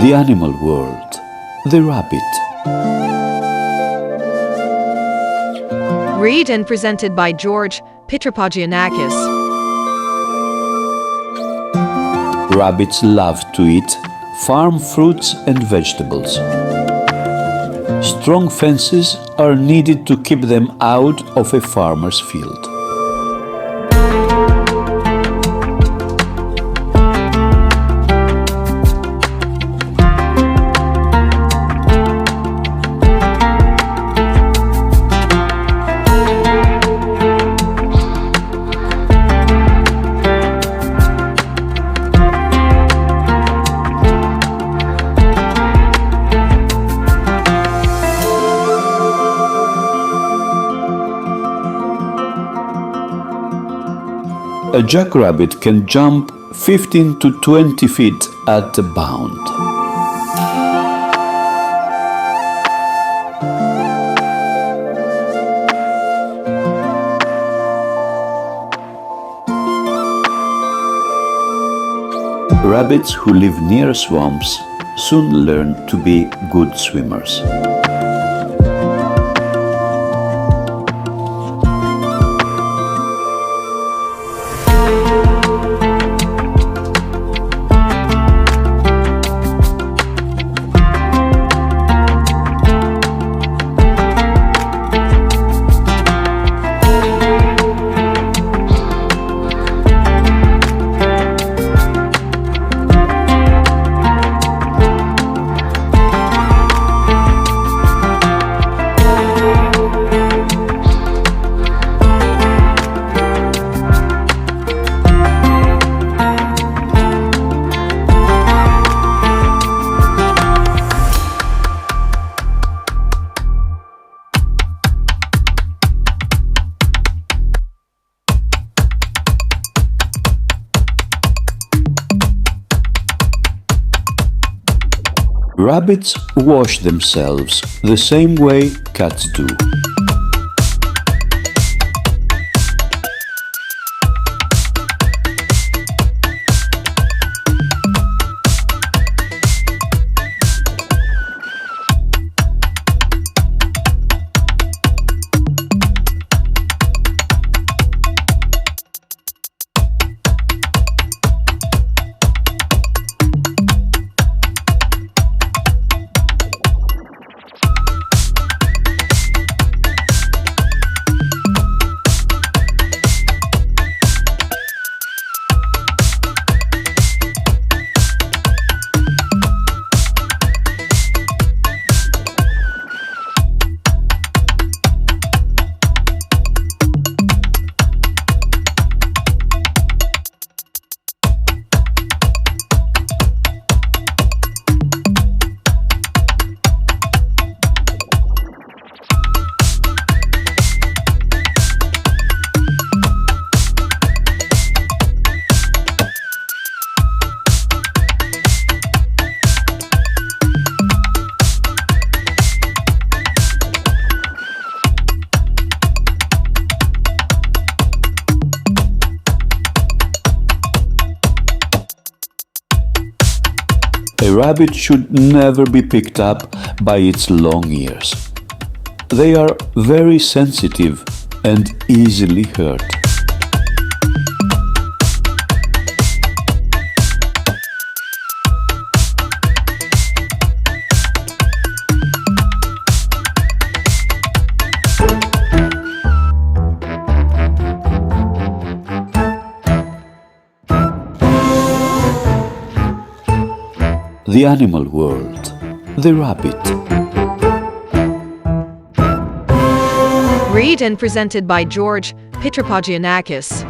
The animal world. The rabbit. Read and presented by George Pitropogiannakis. Rabbits love to eat farm fruits and vegetables. Strong fences are needed to keep them out of a farmer's field. A jackrabbit can jump 15 to 20 feet at a bound. Rabbits who live near swamps soon learn to be good swimmers. Rabbits wash themselves the same way cats do. A rabbit should never be picked up by its long ears. They are very sensitive and easily hurt. The animal world. The rabbit. Read and presented by George Pitropogiannakis.